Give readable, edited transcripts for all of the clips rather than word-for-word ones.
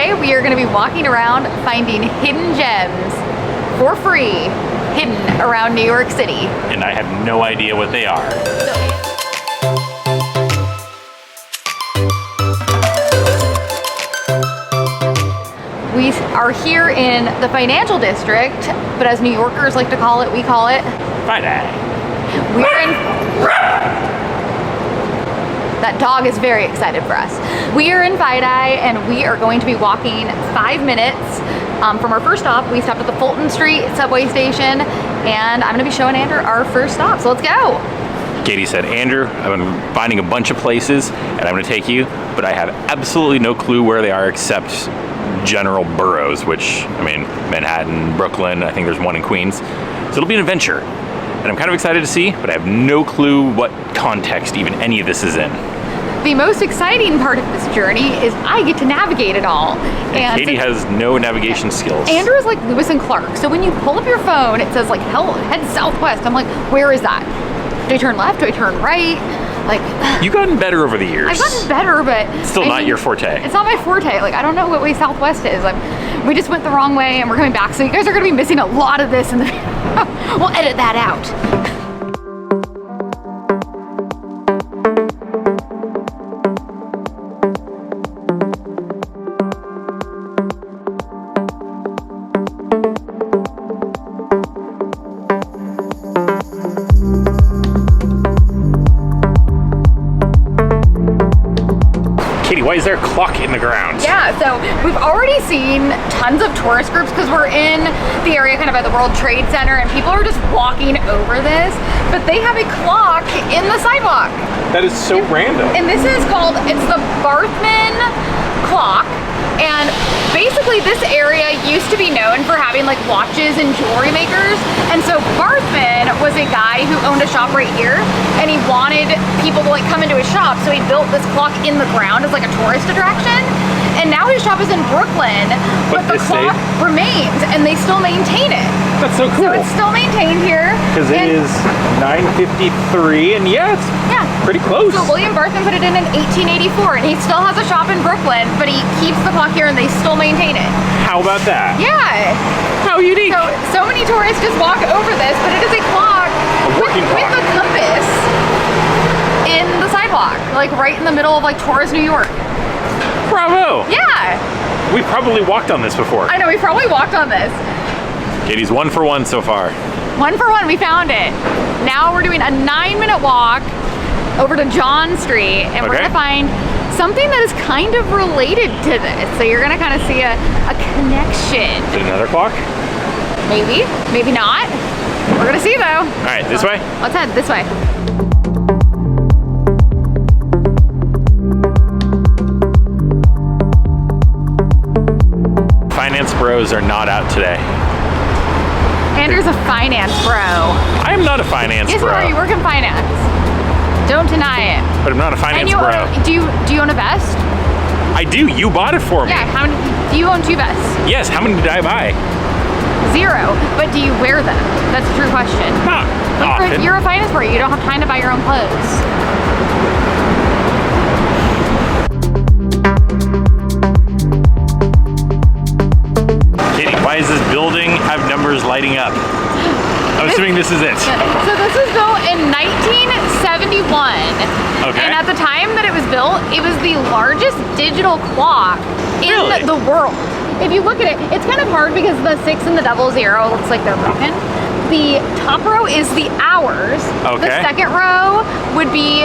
Today we are going to be walking around finding hidden gems for free, hidden around New York City. And I have no idea what they are. We are here in the financial district, but as New Yorkers like to call it, we call it Friday. We're in... That dog is very excited for us. We are in Friday and we are going to be walking 5 minutes from our first stop. We stopped at the Fulton Street subway station and I'm gonna be showing Andrew our first stop, so let's go. Katie said, Andrew, I've been finding a bunch of places and I'm gonna take you, but I have absolutely no clue where they are except general boroughs, which, I mean, Manhattan, Brooklyn, I think there's one in Queens. So it'll be an adventure. And I'm kind of excited to see, but I have no clue what context even any of this is in. The most exciting part of this journey is I get to navigate it all. And Katie has no navigation skills. Andrew is like Lewis and Clark. So when you pull up your phone, it says like, head southwest. I'm like, where is that? Do I turn left? Do I turn right? Like, you've gotten better over the years. I've gotten better, but still not your forte. It's not my forte. Like, I don't know what way southwest is. We just went the wrong way and we're coming back. So you guys are gonna be missing a lot of this in the we'll edit that out. Why is there a clock in the ground? Yeah, so we've already seen tons of tourist groups because we're in the area kind of by the World Trade Center and people are just walking over this, but they have a clock in the sidewalk. That is so random. And this is called, it's the Barman Clock. And basically this area used to be known for having like watches and jewelry makers. And so Barman was a guy who owned a shop right here and he wanted people to like come into his shop. So he built this clock in the ground as like a tourist attraction. And now his shop is in Brooklyn, but the clock remains and they still maintain it. That's so cool. So it's still maintained here. Because it is 9:53 and yeah, it's pretty close. So William Barman put it in 1884 and he still has a shop in Brooklyn, but he keeps the clock here and they still maintain it. How about that? Yeah. How unique. So many tourists just walk over this, but it is a clock, with a compass in the sidewalk, like right in the middle of like tourist New York. Bravo. Yeah. We probably walked on this before. I know, we probably walked on this. Katie's 1 for 1 so far. 1 for 1, we found it. Now we're doing a 9-minute walk over to John Street and we're gonna find something that is kind of related to this. So you're gonna kind of see a connection. Is it another clock? Maybe, maybe not. We're gonna see though. All right, this way? Let's head this way. Finance bros are not out today. Andrew's a finance bro. I am not a finance bro. Yes, you are. You work in finance. Don't deny it. But I'm not a finance bro. Do you own a vest? I do. You bought it for me. Yeah. How many? Do you own 2 vests? Yes. How many did I buy? 0. But do you wear them? That's a true question. Not often. You're a finance bro. You don't have time to buy your own clothes. Why does this building have numbers lighting up? I'm assuming this is it. So this was built in 1971. Okay. And at the time that it was built, it was the largest digital clock in the world. If you look at it, it's kind of hard because the 6 and the 00 looks like they're broken. The top row is the hours. Okay. The second row would be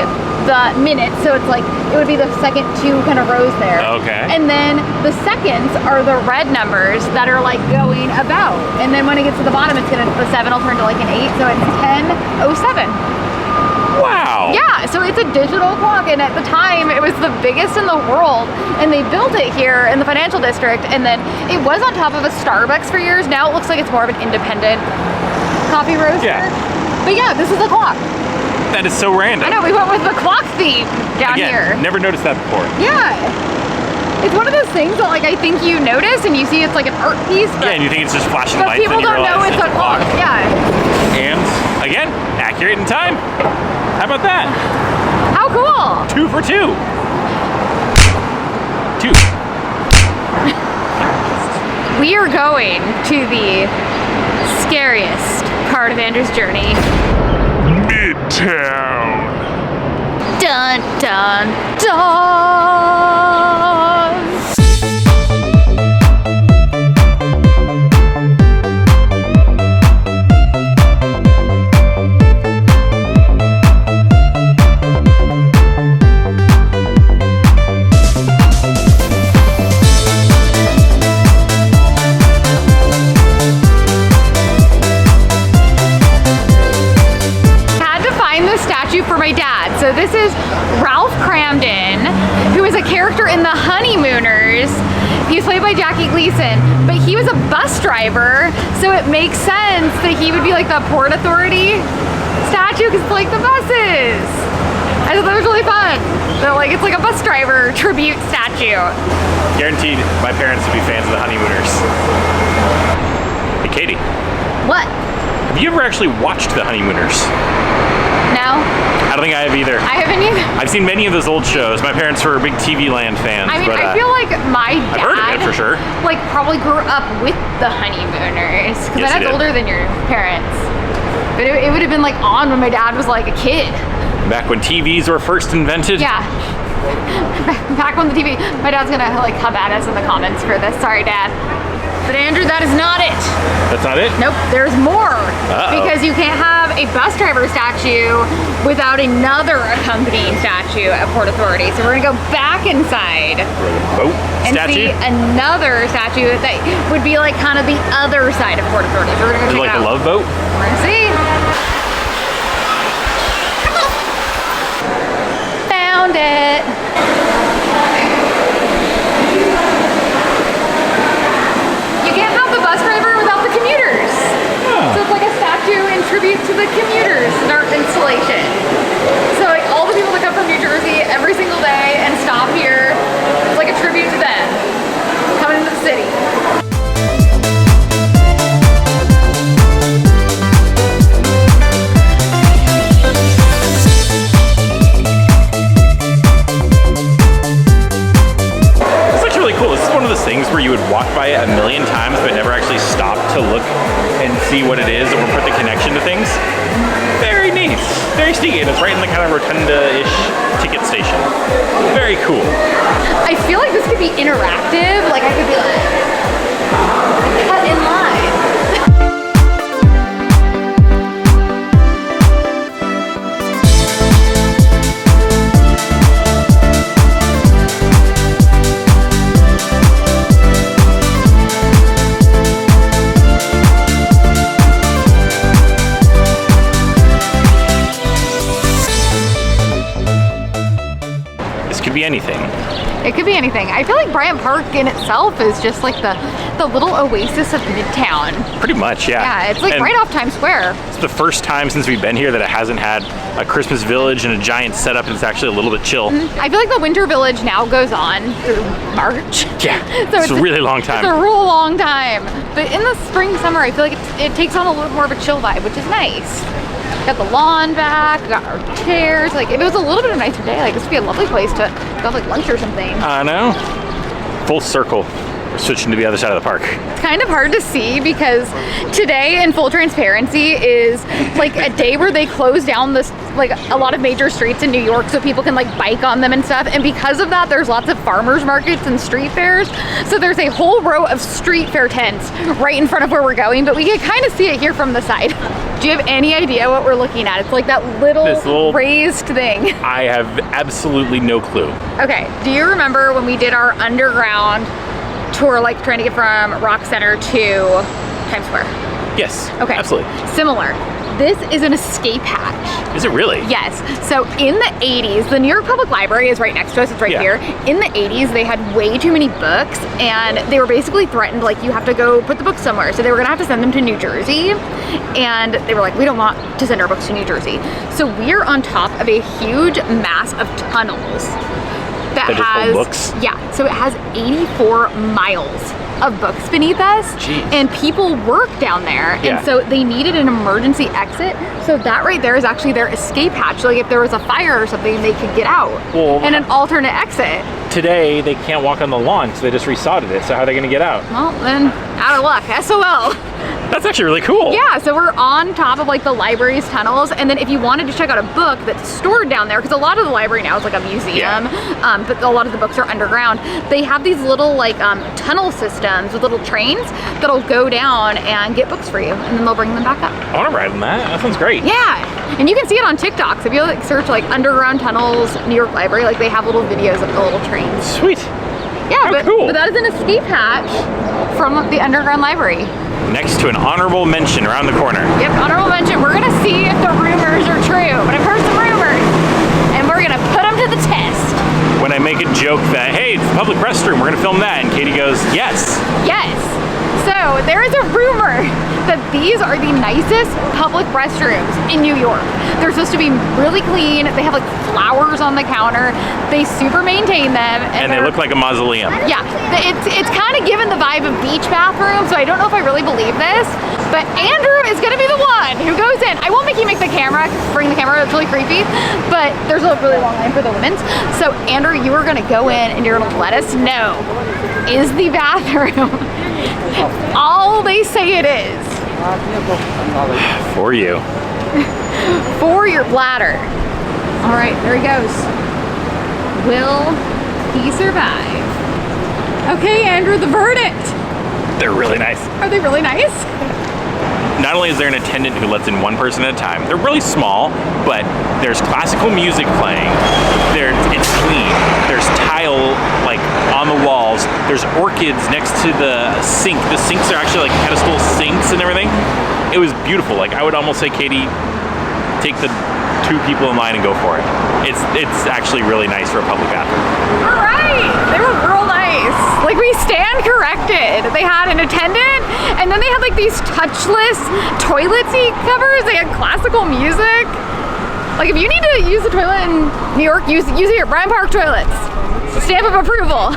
the minutes, so it's like, it would be the second 2 kind of rows there. Okay. And then the seconds are the red numbers that are like going about. And then when it gets to the bottom, the 7 will turn to like an 8, so it's 10:07. Wow. Yeah, so it's a digital clock, and at the time it was the biggest in the world, and they built it here in the financial district, and then it was on top of a Starbucks for years. Now it looks like it's more of an independent coffee roaster. Yeah. But yeah, this is a clock. That is so random. I know, we went with the clock theme down here. Never noticed that before. Yeah. It's one of those things that like I think you notice and you see it's like an art piece. But, and you think it's just flashing but lights. But people don't know it's a clock. Yeah. And again, accurate in time. How about that? How cool. 2 for 2. 2. We are going to the scariest part of Andrew's journey. Midtown. Dun, dun, dun. For my dad. So this is Ralph Cramden, who is a character in The Honeymooners. He's played by Jackie Gleason, but he was a bus driver, so it makes sense that he would be like the Port Authority statue because it's like the buses. I thought that was really fun. So like it's like a bus driver tribute statue. Guaranteed my parents would be fans of The Honeymooners. Hey Katie. What? Have you ever actually watched The Honeymooners? No. I don't think I have either. I haven't either. I've seen many of those old shows. My parents were big TV Land fans. I mean, but, I feel like my dad, I've heard of it for sure. Like probably grew up with The Honeymooners because Yes, my dad's older than your parents. But it would have been like on when my dad was like a kid. Back when TVs were first invented. Yeah. Back when the TV. My dad's gonna like come at us in the comments for this. Sorry, Dad. But Andrew, that is not it. That's not it? Nope, there's more. Uh-oh. Because you can't have a bus driver statue without another accompanying statue at Port Authority. So we're gonna go back inside Boat and statue? see another statue that would be like kind of the other side of Port Authority. So we're gonna go check Is it like it out. a love boat? We're gonna see. Found it. You can't have the bus driver without the commuters. Huh. So it's like a statue in tribute to the commuters, their installation. So like all the people that come from New Jersey every single day and stop here, it's like a tribute to them coming into the city. Things where you would walk by it a million times but never actually stop to look and see what it is or put the connection to things. Very neat. Very sneaky. And it's right in the kind of rotunda-ish ticket station. Very cool. I feel like this could be interactive. Like I could be like, cut in line. Could be anything. It could be anything. I feel like Bryant Park in itself is just like the little oasis of Midtown. Pretty much, yeah. Yeah, it's like and right off Times Square. It's the first time since we've been here that it hasn't had a Christmas village and a giant setup, and it's actually a little bit chill. I feel like the winter village now goes on through March. Yeah, So it's a really long time. It's a real long time. But in the spring, summer, I feel like it takes on a little more of a chill vibe, which is nice. Got the lawn back, got our chairs. Like if it was a little bit of a nicer day, like this would be a lovely place to go have like lunch or something. I know. Full circle. We're switching to the other side of the park. It's kind of hard to see because today, in full transparency, is like a day where they close down this like a lot of major streets in New York so people can like bike on them and stuff. And because of that, there's lots of farmers markets and street fairs. So there's a whole row of street fair tents right in front of where we're going, but we can kind of see it here from the side. Do you have any idea what we're looking at? It's like that little raised thing. I have absolutely no clue. Okay, do you remember when we did our underground tour, like trying to get from Rock Center to Times Square? Yes, okay, absolutely. Similar. This is an escape hatch. Is it really? Yes. So in the 80s, the New York Public Library is right next to us, it's right here. In the 80s, they had way too many books and they were basically threatened, like you have to go put the books somewhere. So they were gonna have to send them to New Jersey. And they were like, we don't want to send our books to New Jersey. So we're on top of a huge mass of tunnels that just has hold books? Yeah, so it has 84 miles of books beneath us. Jeez. And people work down there, and so they needed an emergency exit. So that right there is actually their escape hatch. Like if there was a fire or something, they could get out. Well, and an alternate exit. Today they can't walk on the lawn, so they just resodded it. So how are they going to get out? Well, then out of luck. SOL. That's actually really cool. Yeah, so we're on top of like the library's tunnels, and then if you wanted to check out a book that's stored down there, because a lot of the library now is like a museum, but a lot of the books are underground, they have these little like tunnel systems with little trains that'll go down and get books for you, and then they'll bring them back up. I want to ride on that. That sounds great. Yeah, and you can see it on TikTok. So if you like search like underground tunnels, New York Library, like they have little videos of the little trains. Sweet. Yeah, cool. But that is an escape hatch from the underground library. Next to an honorable mention around the corner. Yep, honorable mention. We're gonna see if the rumors are true, but I've heard some rumors, and we're gonna put them to the test. When I make a joke that, hey, it's a public restroom, we're gonna film that, and Katie goes, yes. Yes. So there is a rumor that these are the nicest public restrooms in New York. They're supposed to be really clean. They have like flowers on the counter. They super maintain them. And they look like a mausoleum. Yeah, it's kind of given the vibe of beach bathroom, so I don't know if I really believe this, but Andrew is gonna be the one who goes in. I won't make you make the camera, bring the camera, it's really creepy, but there's a really long line for the women's. So Andrew, you are gonna go in and you're gonna let us know, is the bathroom all they say it is? For you. For your bladder. All right, there he goes. Will he survive? Okay, Andrew, the verdict. They're really nice. Are they really nice? Not only is there an attendant who lets in one person at a time, they're really small, but there's classical music playing. It's clean. There's tile like on the walls. There's orchids next to the sink. The sinks are actually like pedestal sinks and everything. It was beautiful. Like I would almost say, Katie, take the 2 people in line and go for it. It's actually really nice for a public bathroom. All right, they were real nice. Like we stand corrected. They had an attendant, and then they had like these touchless toilet seat covers. They had classical music. Like if you need to use the toilet in New York, use it here. Bryant Park toilets. Stamp of approval.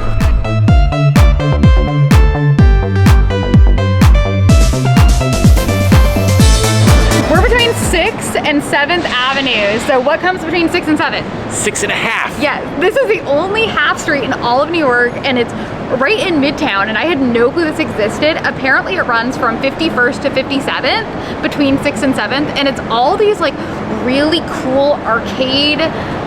We're between 6th and 7th Avenues. So what comes between 6th and 7th? 6.5. Yeah, this is the only half street in all of New York, and it's right in Midtown, and I had no clue this existed. Apparently it runs from 51st to 57th between 6th and 7th, and it's all these like really cool arcade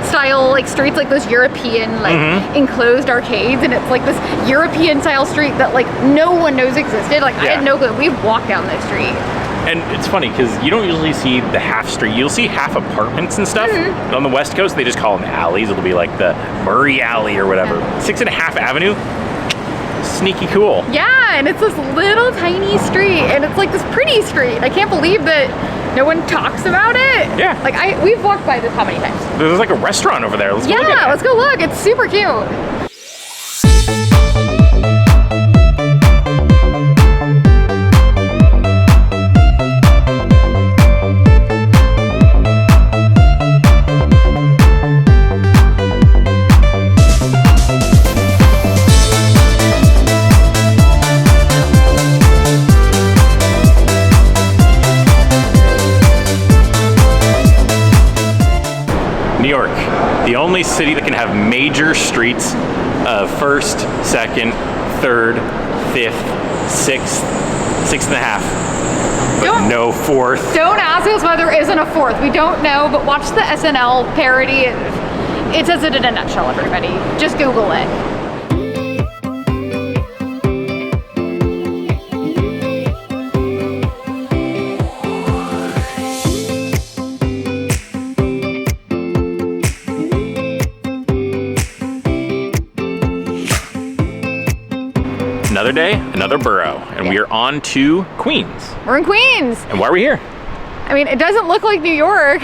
style like streets, like those European like enclosed arcades, and it's like this European style street that like no one knows existed. Like I had no clue. We've walked down this street. And it's funny because you don't usually see the half street. You'll see half apartments and stuff. On the West Coast, they just call them alleys. It'll be like the Murray Alley or whatever. 6.5 Avenue, sneaky cool. Yeah, and it's this little tiny street, and it's like this pretty street. I can't believe that no one talks about it. Yeah. Like we've walked by this how many times? There's like a restaurant over there. Let's go look at it. Let's go look. It's super cute. New York, the only city that can have major streets of 1st, 2nd, 3rd, 5th, 6th, 6.5, but no 4th. Don't ask us why there isn't a 4th. We don't know, but watch the SNL parody. It says it in a nutshell, everybody. Just Google it. Another day, another borough, and we are on to Queens. We're in Queens. And why are we here? I mean, it doesn't look like New York.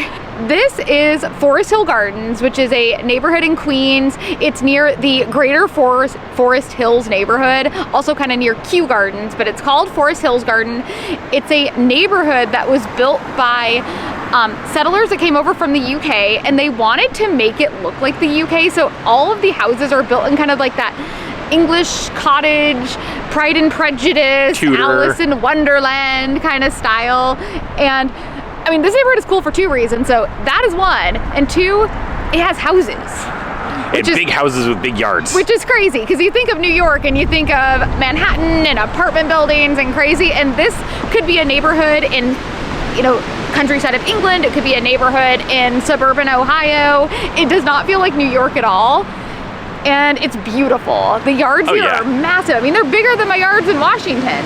This is Forest Hill Gardens, which is a neighborhood in Queens. It's near the Greater Forest Hills neighborhood, also kind of near Kew Gardens, but it's called Forest Hills Garden. It's a neighborhood that was built by settlers that came over from the UK, and they wanted to make it look like the UK. So all of the houses are built in kind of like that English cottage, Pride and Prejudice, Tudor. Alice in Wonderland kind of style. And I mean, this neighborhood is cool for two reasons. So that is one, and two, it has houses. And big houses with big yards. Which is crazy, because you think of New York and you think of Manhattan and apartment buildings and crazy, and this could be a neighborhood in, you know, countryside of England. It could be a neighborhood in suburban Ohio. It does not feel like New York at all. And it's beautiful. The yards here are massive. I mean, they're bigger than my yards in Washington.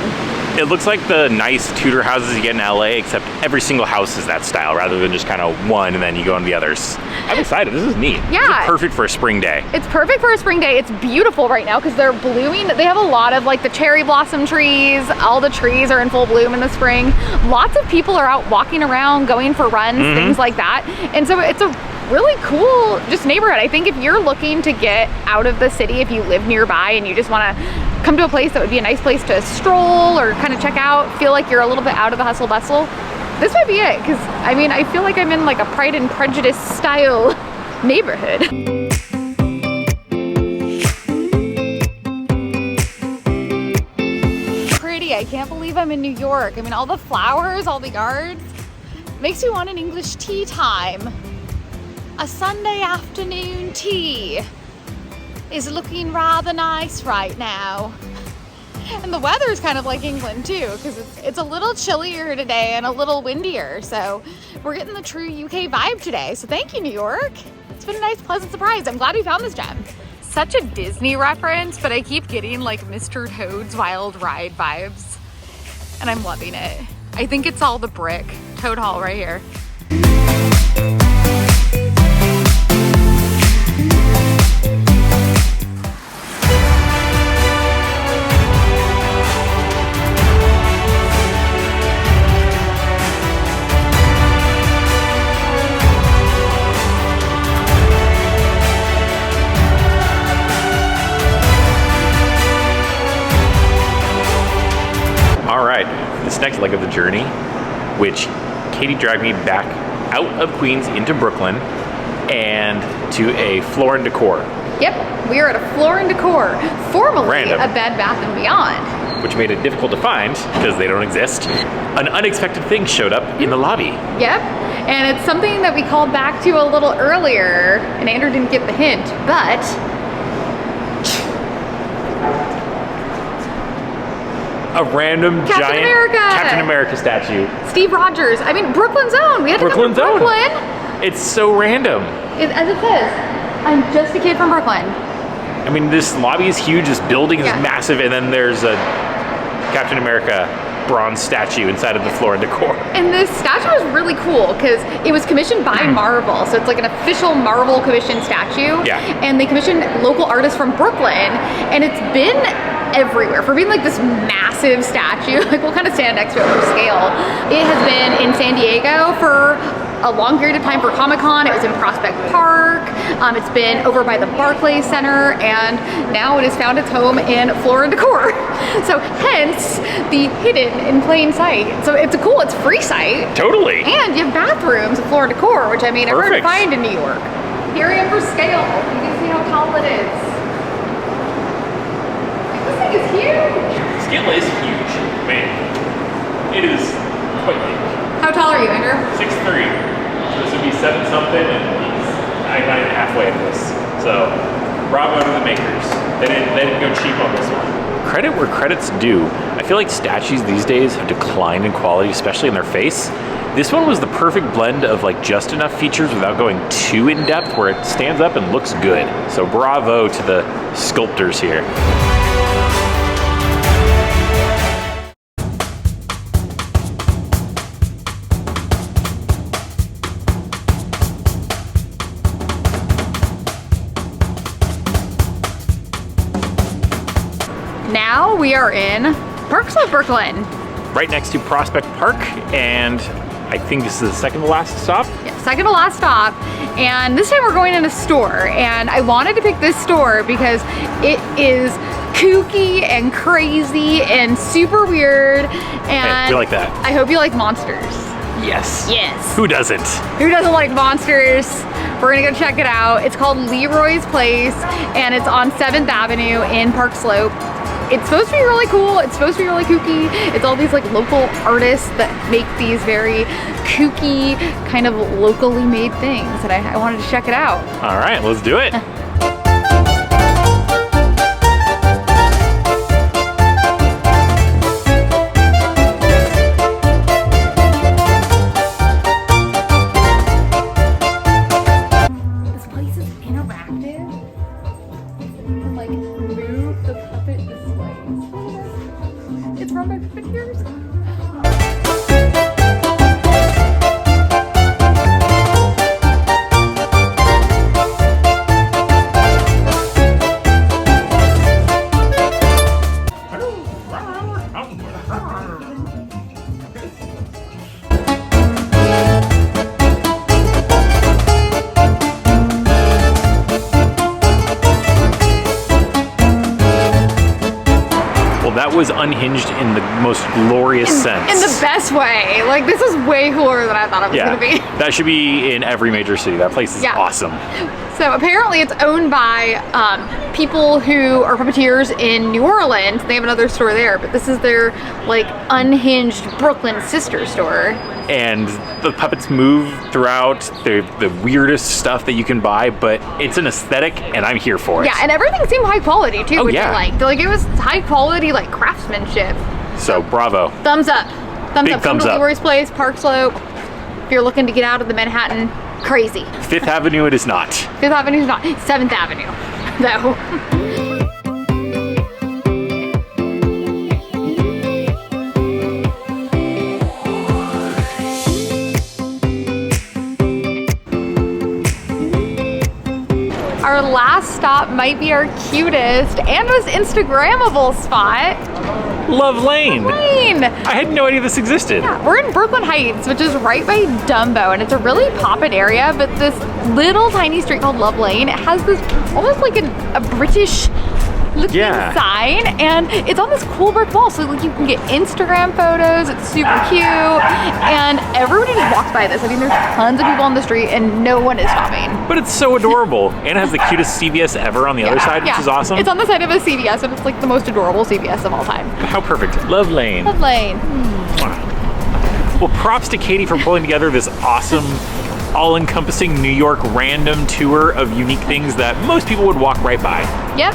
It looks like the nice Tudor houses you get in LA, except every single house is that style rather than just kind of one and then you go on the others. I'm excited. This is neat. Yeah. This is perfect for a spring day. It's perfect for a spring day. It's beautiful right now because they're blooming. They have a lot of like the cherry blossom trees. All the trees are in full bloom in the spring. Lots of people are out walking around, going for runs, things like that. And so it's a really cool just neighborhood. I think if you're looking to get out of the city, if you live nearby and you just want to come to a place that would be a nice place to stroll or kind of check out, feel like you're a little bit out of the hustle bustle, this might be it. Because I mean, I feel like I'm in like a Pride and Prejudice style neighborhood. Pretty, I can't believe I'm in New York. I mean, all the flowers, all the yards, makes me want an English tea time. A Sunday afternoon tea is looking rather nice right now. And the weather is kind of like England too, because it's a little chillier today and a little windier. So we're getting the true UK vibe today. So thank you, New York. It's been a nice, pleasant surprise. I'm glad we found this gem. Such a Disney reference, but I keep getting like Mr. Toad's Wild Ride vibes. And I'm loving it. I think it's all the brick. Toad Hall right here. This next leg of the journey, which Katie dragged me back out of Queens into Brooklyn and to a Floor and Decor. Yep, we are at a Floor and Decor, formerly Random. a Bed Bath & Beyond. Which made it difficult to find because they don't exist. An unexpected thing showed up in the lobby. Yep, and it's something that we called back to a little earlier, and Andrew didn't get the hint, but A random giant Captain America statue. Steve Rogers. I mean, Brooklyn's own. We had to come to Brooklyn. It's so random. As it says, I'm just a kid from Brooklyn. I mean, this lobby is huge. This building is massive, and then there's a Captain America bronze statue inside of the Floor and Decor. And this statue is really cool because it was commissioned by Marvel. So it's like an official Marvel commissioned statue. Yeah. And they commissioned local artists from Brooklyn. And it's been everywhere. For being like this massive statue, like we'll kind of stand next to it for scale. It has been in San Diego for a long period of time for Comic-Con. It was in Prospect Park. It's been over by the Barclays Center, and now it has found its home in Floor and Decor. So hence the hidden in plain sight. So it's a cool, it's free site. Totally. And you have bathrooms at Floor and Decor, which I mean, are hard to find in New York. Here I am for scale. You can see how tall it is. This thing is huge. Scale is huge. Man, it is quite big. How tall are you, Andrew? 6'3". So this would be 7-something, and I'm not even halfway of this. So, bravo to the makers. They didn't go cheap on this one. Credit where credit's due. I feel like statues these days have declined in quality, especially in their face. This one was the perfect blend of like just enough features without going too in depth, where it stands up and looks good. So bravo to the sculptors here. Now we are in Parkside, Brooklyn. Right next to Prospect Park, and I think this is the second to last stop. Yeah, second to last stop. And this time we're going in a store, and I wanted to pick this store because it is kooky and crazy and super weird. And we like that. I hope you like monsters. Yes. Yes. Who doesn't? Who doesn't like monsters? We're gonna go check it out. It's called Leroys Place, and it's on 7th Avenue in Park Slope. It's supposed to be really cool. It's supposed to be really kooky. It's all these like local artists that make these very kooky, kind of locally made things, and I wanted to check it out. All right, let's do it. That was unhinged in the most glorious sense. In the best way. Like, this is way cooler than I thought it was gonna be. That should be in every major city. That place is awesome. So apparently it's owned by people who are puppeteers in New Orleans. They have another store there, but this is their like unhinged Brooklyn sister store. And the puppets move throughout the weirdest stuff that you can buy, but it's an aesthetic and I'm here for it. Yeah, and everything seemed high quality too, which I liked. Like it was high quality like craftsmanship. So bravo. Thumbs up. Thumbs up. Thumbs Come to up. Leroy's Place, Park Slope. If you're looking to get out of the Manhattan, crazy. 5th Avenue it is not. 5th Avenue is not. 7th Avenue, though. Our last stop might be our cutest and most Instagrammable spot. Love Lane. Lane. I had no idea this existed. Yeah, we're in Brooklyn Heights, which is right by Dumbo, and it's a really poppin' area, but this little tiny street called Love Lane, it has this almost like a British looking sign, and it's on this cool brick wall, so like you can get Instagram photos. It's super cute, and everybody just walks by this. I mean, there's tons of people on the street, and no one is stopping. But it's so adorable, and it has the cutest CVS ever on the other side, which is awesome. It's on the side of a CVS, and it's like the most adorable CVS of all time. How perfect. Love Lane. Love Lane. Well, props to Katie for pulling together this awesome, all-encompassing New York random tour of unique things that most people would walk right by. Yep.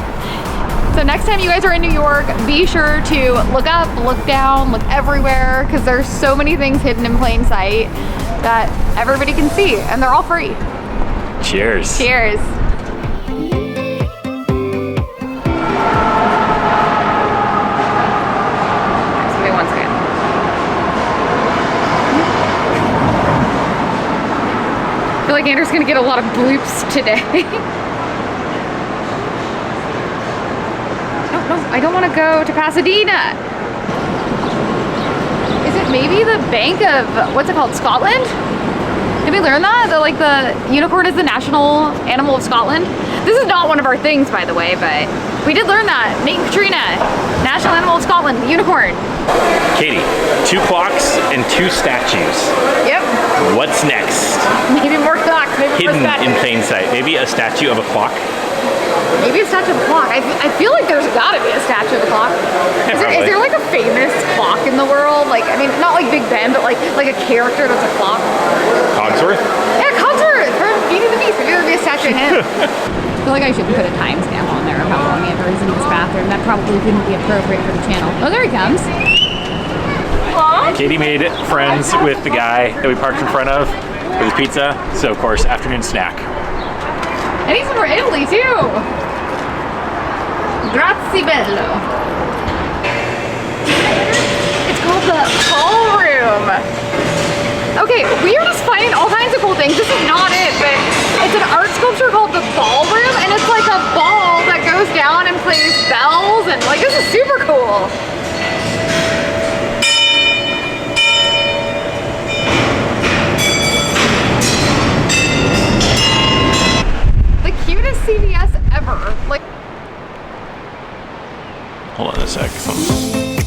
So next time you guys are in New York, be sure to look up, look down, look everywhere, because there's so many things hidden in plain sight that everybody can see, and they're all free. Cheers. Cheers. Give me 1 second. I feel like Andrew's gonna get a lot of bloops today. I don't want to go to Pasadena. Is it maybe the Bank of, what's it called, Scotland? Did we learn that? That like the unicorn is the national animal of Scotland? This is not one of our things, by the way, but we did learn that. Nate and Katrina, national animal of Scotland, the unicorn. Katie, 2 clocks and 2 statues. Yep. What's next? Maybe more clocks, maybe Hidden more statues. in plain sight. Maybe a statue of a clock? Maybe a statue of a clock. I feel like there's gotta be a statue of a clock. Yeah, Is there like a famous clock in the world? Like, I mean, not like Big Ben, but like a character that's a clock. Cogsworth? Yeah, Cogsworth from Beauty and the Beast. Maybe there'd be a statue of him. I feel like I should put a timestamp on there of how long Andrew is in this bathroom. That probably wouldn't be appropriate for the channel. Oh, there he comes. Katie made friends with the guy that we parked in front of with his pizza. So, of course, afternoon snack. And he's from Italy, too. Grazie bello. It's called the ballroom. Okay, we are just finding all kinds of cool things. This is not it, but it's an art sculpture called the ballroom, and it's like a ball that goes down and plays bells, and like, this is super cool. The cutest CVS ever. Like, Hold on a sec.